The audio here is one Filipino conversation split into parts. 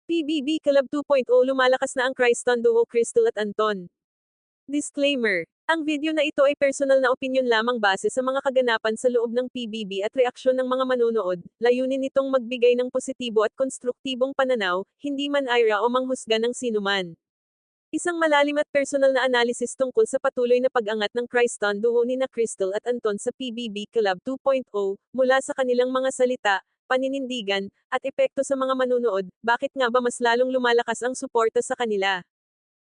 PBB Club 2.0 lumalakas na ang Criston duo Crystal at Anton. Disclaimer. Ang video na ito ay personal na opinyon lamang base sa mga kaganapan sa loob ng PBB at reaksyon ng mga manonood. Layunin nitong magbigay ng positibo at konstruktibong pananaw, hindi man ira o manghusga ng sinuman. Isang malalim at personal na analisis tungkol sa patuloy na pag-angat ng Criston duo nina Crystal at Anton sa PBB Club 2.0, mula sa kanilang mga salita, paninindigan, at epekto sa mga manunood, bakit nga ba mas lalong lumalakas ang suporta sa kanila?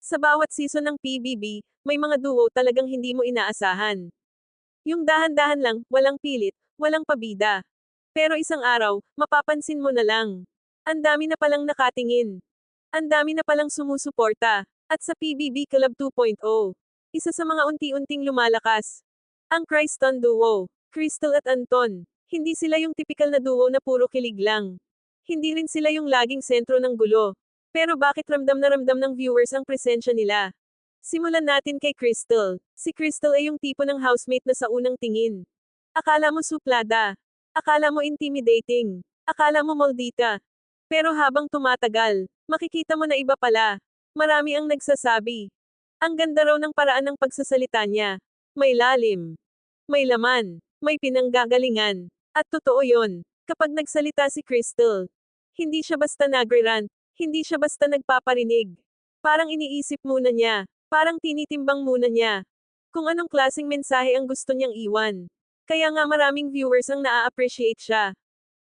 Sa bawat season ng PBB, may mga duo talagang hindi mo inaasahan. Yung dahan-dahan lang, walang pilit, walang pabida. Pero isang araw, mapapansin mo na lang. Ang dami na palang nakatingin. Ang dami na palang sumusuporta. At sa PBB Club 2.0, isa sa mga unti-unting lumalakas. Ang Criston Duo, Crystal at Anton. Hindi sila yung tipikal na duo na puro kilig lang. Hindi rin sila yung laging sentro ng gulo. Pero bakit ramdam na ramdam ng viewers ang presensya nila? Simulan natin kay Crystal. Si Crystal ay yung tipo ng housemate na sa unang tingin. Akala mo suplada. Akala mo intimidating. Akala mo moldita. Pero habang tumatagal, makikita mo na iba pala. Marami ang nagsasabi. Ang ganda raw ng paraan ng pagsasalita niya. May lalim. May laman. May pinanggagalingan. At totoo yon. Kapag nagsalita si Crystal, hindi siya basta nagre-rant. Hindi siya basta nagpaparinig. Parang iniisip muna niya. Parang tinitimbang muna niya. Kung anong klaseng mensahe ang gusto niyang iwan. Kaya nga maraming viewers ang naa-appreciate siya.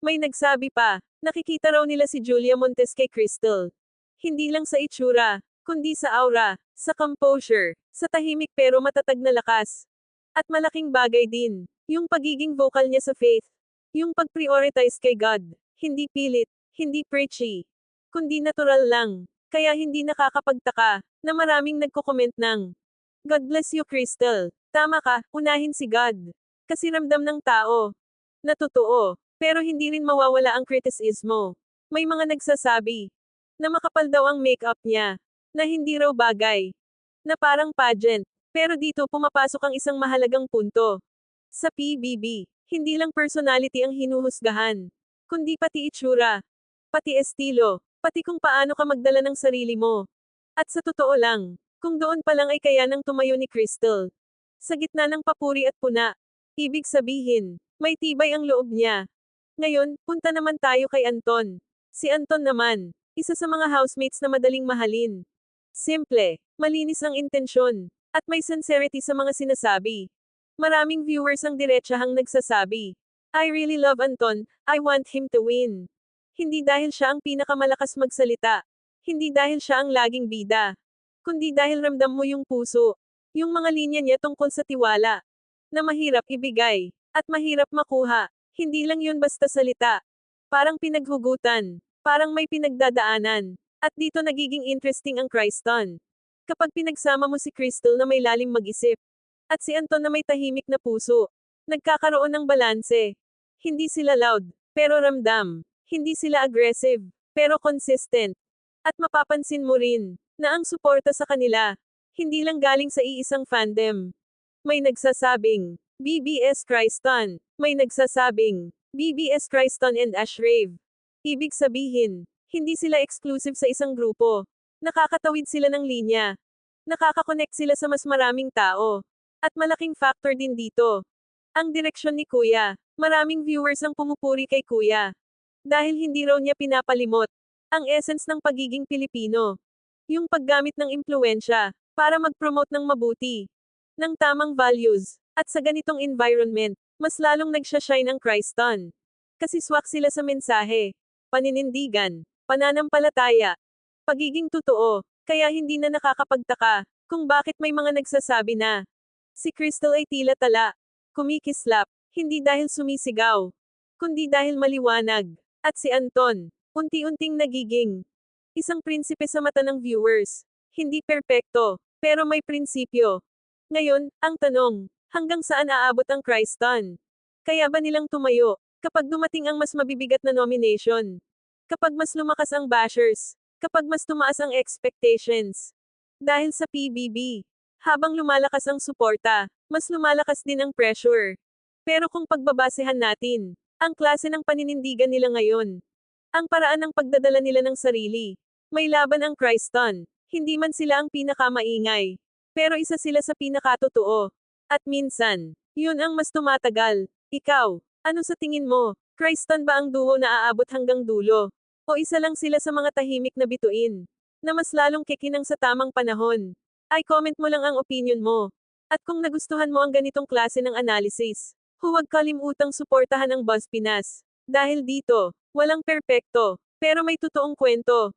May nagsabi pa, nakikita raw nila si Julia Montes kay Crystal. Hindi lang sa itsura, kundi sa aura, sa composure, sa tahimik pero matatag na lakas. At malaking bagay din, yung pagiging vocal niya sa faith. Yung pag-prioritize kay God. Hindi pilit, hindi preachy, kundi natural lang. Kaya hindi nakakapagtaka, na maraming nagko-comment ng, God bless you Crystal. Tama ka, unahin si God. Kasi ramdam ng tao. Na totoo. Pero hindi rin mawawala ang kritisismo. May mga nagsasabi, na makapal daw ang makeup niya. Na hindi raw bagay. Na parang pageant. Pero dito pumapasok ang isang mahalagang punto. Sa PBB, hindi lang personality ang hinuhusgahan. Kundi pati itsura. Pati estilo. Pati kung paano ka magdala ng sarili mo. At sa totoo lang, kung doon pa lang ay kaya nang tumayo ni Crystal. Sa gitna ng papuri at puna. Ibig sabihin, may tibay ang loob niya. Ngayon, punta naman tayo kay Anton. Si Anton naman, isa sa mga housemates na madaling mahalin. Simple, malinis ang intensyon, at may sincerity sa mga sinasabi. Maraming viewers ang diretsahang nagsasabi, I really love Anton, I want him to win. Hindi dahil siya ang pinakamalakas magsalita. Hindi dahil siya ang laging bida. Kundi dahil ramdam mo yung puso. Yung mga linya niya tungkol sa tiwala. Na mahirap ibigay. At mahirap makuha. Hindi lang yun basta salita. Parang pinaghugutan. Parang may pinagdadaanan. At dito nagiging interesting ang Criston. Kapag pinagsama mo si Crystal na may lalim mag-isip. At si Anton na may tahimik na puso. Nagkakaroon ng balanse. Hindi sila loud, pero ramdam. Hindi sila aggressive, pero consistent. At mapapansin mo rin, na ang suporta sa kanila, hindi lang galing sa iisang fandom. May nagsasabing, BBS Criston. May nagsasabing, BBS Criston and Ashrave. Ibig sabihin, hindi sila exclusive sa isang grupo. Nakakatawid sila ng linya. Nakakakonect sila sa mas maraming tao. At malaking factor din dito. Ang direksyon ni Kuya. Maraming viewers ang pumupuri kay Kuya. Dahil hindi raw niya pinapalimot ang essence ng pagiging Pilipino. Yung paggamit ng impluwensya para mag-promote ng mabuti, ng tamang values. At sa ganitong environment, mas lalong nagsashine ang Criston. Kasi swak sila sa mensahe, paninindigan, pananampalataya, pagiging totoo. Kaya hindi na nakakapagtaka kung bakit may mga nagsasabi na si Crystal ay tila tala, kumikislap, hindi dahil sumisigaw, kundi dahil maliwanag. At si Anton, unti-unting nagiging isang prinsipe sa mata ng viewers. Hindi perpekto, pero may prinsipyo. Ngayon, ang tanong, hanggang saan aabot ang Criston? Kaya ba nilang tumayo, kapag dumating ang mas mabibigat na nomination? Kapag mas lumakas ang bashers? Kapag mas tumaas ang expectations? Dahil sa PBB, habang lumalakas ang suporta, mas lumalakas din ang pressure. Pero kung pagbabasehan natin, ang klase ng paninindigan nila ngayon, Ang paraan ng pagdadala nila ng sarili. May laban ang Criston. Hindi man sila ang pinakamaingay. Pero isa sila sa pinakatotoo. At minsan, yun ang mas tumatagal. Ikaw, ano sa tingin mo? Criston ba ang duo na aabot hanggang dulo? O isa lang sila sa mga tahimik na bituin? Na mas lalong kikinang sa tamang panahon? Ay comment mo lang ang opinion mo. At kung nagustuhan mo ang ganitong klase ng analysis, huwag kalimutang suportahan ang Buzz Pinas. Dahil dito, walang perpekto, pero may totoong kwento.